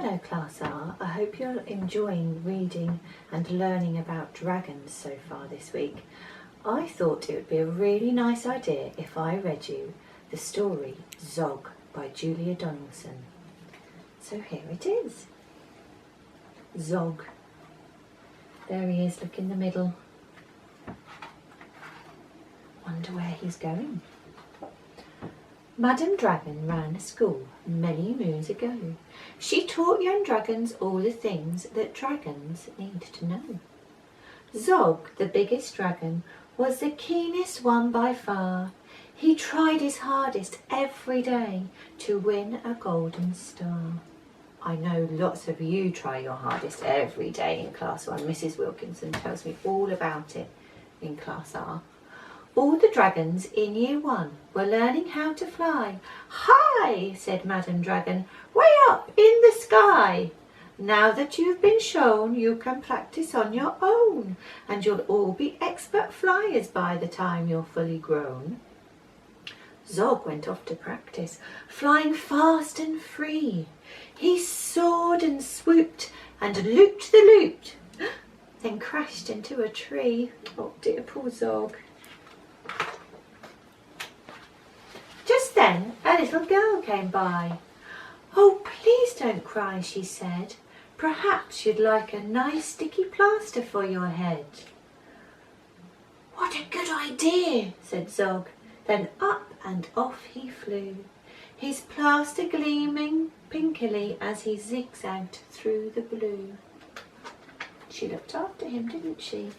Hello Class R, I hope you're enjoying reading and learning about dragons so far this week. I thought it would be a really nice idea if I read you the story Zog by Julia Donaldson. So here it is. Zog. There he is, look in the middle. Wonder where he's going. Madam Dragon ran a school many moons ago. She taught young dragons all the things that dragons need to know. Zog, the biggest dragon, was the keenest one by far. He tried his hardest every day to win a golden star. I know lots of you try your hardest every day in Class 1. Mrs. Wilkinson tells me all about it in Class R. All the dragons in Year 1 were learning how to fly. "Hi," said Madam Dragon, "way up in the sky. Now that you've been shown, you can practice on your own, and you'll all be expert flyers by the time you're fully grown." Zog went off to practice, flying fast and free. He soared and swooped and looped the looped, then crashed into a tree. Oh dear, poor Zog. Just then a little girl came by. "Oh, please don't cry," she said. "Perhaps you'd like a nice sticky plaster for your head." "What a good idea," said Zog. Then up and off he flew, his plaster gleaming pinkily as he zigzagged through the blue. She looked after him, didn't she?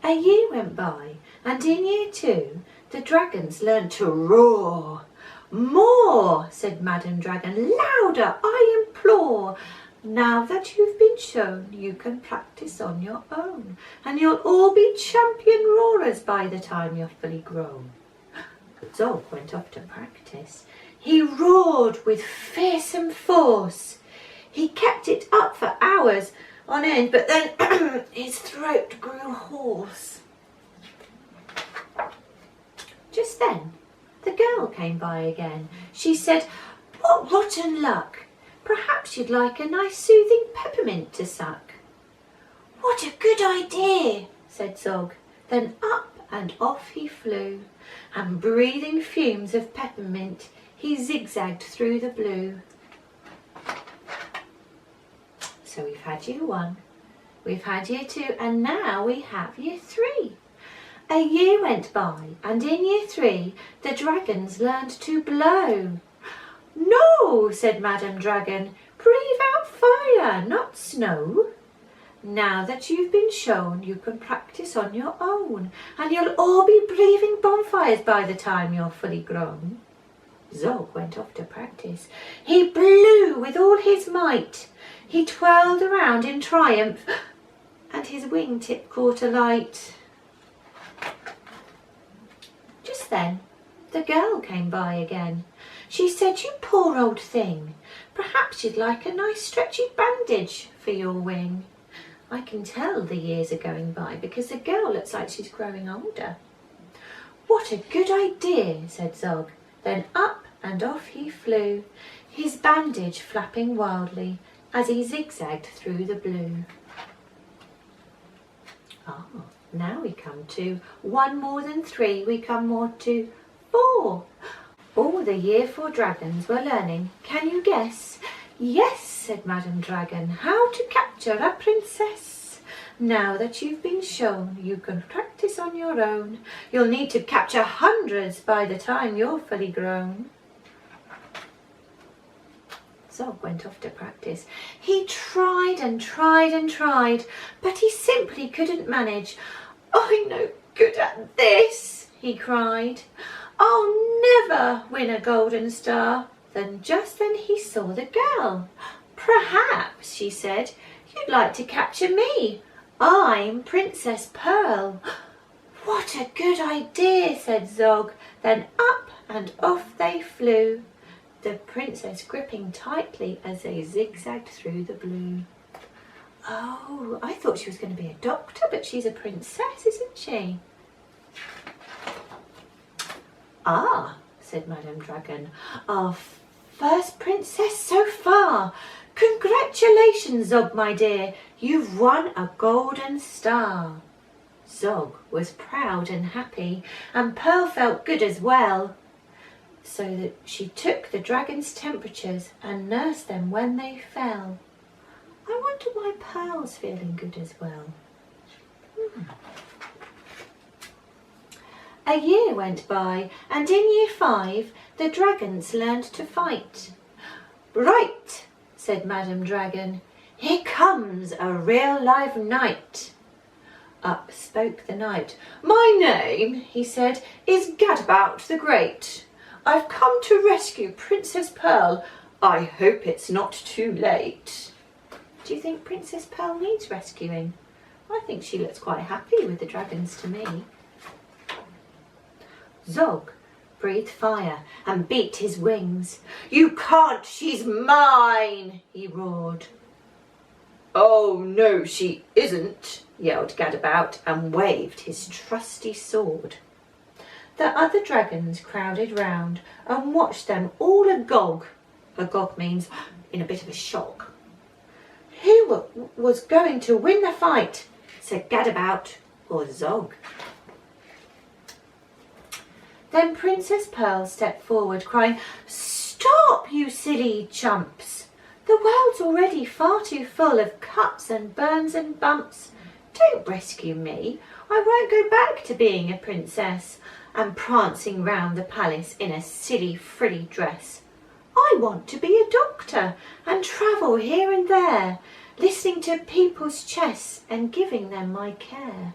A year went by, and in Year 2, the dragons learned to roar. "More," said Madam Dragon, "louder, I implore. Now that you've been shown, you can practice on your own, and you'll all be champion roarers by the time you're fully grown." Zog went off to practice. He roared with fearsome force. He kept it up for hours on end, but then his throat grew hoarse. Just then, the girl came by again. She said, "What rotten luck! Perhaps you'd like a nice soothing peppermint to suck." "What a good idea," said Zog. Then up and off he flew, and breathing fumes of peppermint, he zigzagged through the blue. So we've had Year 1, we've had Year 2, and now we have Year 3. A year went by, and in Year 3, the dragons learned to blow. "No," said Madam Dragon, "breathe out fire, not snow. Now that you've been shown, you can practice on your own, and you'll all be breathing bonfires by the time you're fully grown." Zog went off to practice. He blew with all his might. He twirled around in triumph, and his wingtip caught alight. Just then, the girl came by again. She said, "You poor old thing, perhaps you'd like a nice stretchy bandage for your wing." I can tell the years are going by because the girl looks like she's growing older. "What a good idea," said Zog. Then up and off he flew, his bandage flapping wildly as he zigzagged through the blue. Now we come to 1 more than 3, we come more to 4. All the Year 4 dragons were learning, can you guess? "Yes," said Madam Dragon, "how to capture a princess. Now that you've been shown, you can practice on your own. You'll need to capture hundreds by the time you're fully grown." Zog went off to practice. He tried and tried and tried, but he simply couldn't manage. "I'm no good at this," he cried. "I'll never win a golden star." Then just then he saw the girl. "Perhaps," she said, "you'd like to capture me. I'm Princess Pearl." "What a good idea," said Zog. Then up and off they flew, the princess gripping tightly as they zigzagged through the blue. Oh, I thought she was going to be a doctor, but she's a princess, isn't she? "Ah," said Madam Dragon, "our First princess so far. Congratulations, Zog, my dear. You've won a golden star. Zog was proud and happy, and Pearl felt good as well. So that she took the dragon's temperatures and nursed them when they fell. I wonder why Pearl's feeling good as well. A year went by, and in year 5 the dragons learned to fight. Right, said Madam Dragon, here comes a real live knight. Up spoke the knight. My name, he said, is Gadabout the Great. I've come to rescue Princess Pearl. I hope it's not too late. Do you think Princess Pearl needs rescuing? I think she looks quite happy with the dragons to me. Zog breathed fire and beat his wings. You can't, she's mine, he roared. Oh, no, she isn't, yelled Gadabout and waved his trusty sword. The other dragons crowded round and watched them all agog. Agog means in a bit of a shock. Who was going to win the fight? Said Gadabout or Zog. Then Princess Pearl stepped forward, crying, Stop, you silly chumps! The world's already far too full of cuts and burns and bumps. Don't rescue me. I won't go back to being a princess and prancing round the palace in a silly frilly dress. I want to be a doctor and travel here and there, listening to people's chests and giving them my care.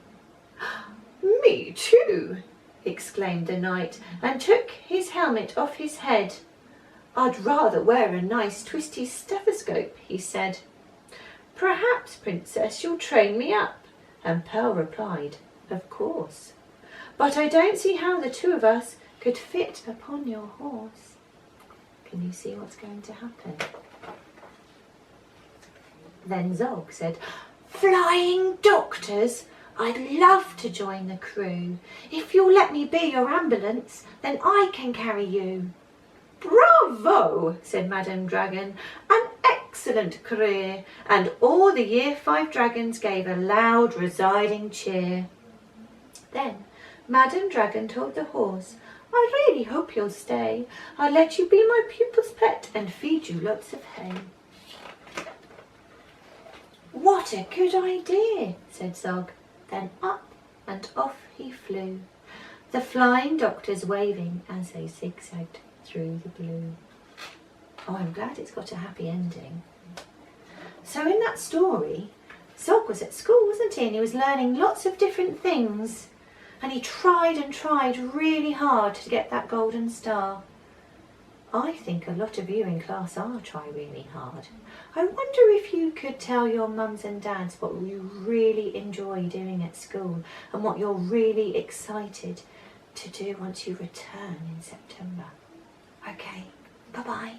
Me too, exclaimed the knight, and took his helmet off his head. I'd rather wear a nice twisty stethoscope, he said. Perhaps, princess, you'll train me up. And Pearl replied, Of course. But I don't see how the two of us could fit upon your horse. Can you see what's going to happen? Then Zog said, Flying doctors! I'd love to join the crew. If you'll let me be your ambulance, then I can carry you. Bravo, said Madam Dragon, an excellent career, and all the year 5 dragons gave a loud resounding cheer. Then Madam Dragon told the horse, I really hope you'll stay. I'll let you be my pupil's pet and feed you lots of hay. What a good idea, said Zog. Then up and off he flew, the flying doctors waving as they zigzagged through the blue. Oh, I'm glad it's got a happy ending. So in that story, Zog was at school, wasn't he? And he was learning lots of different things. And he tried and tried really hard to get that golden star. I think a lot of you in class are trying really hard. I wonder if you could tell your mums and dads what you really enjoy doing at school and what you're really excited to do once you return in September. Okay, bye-bye.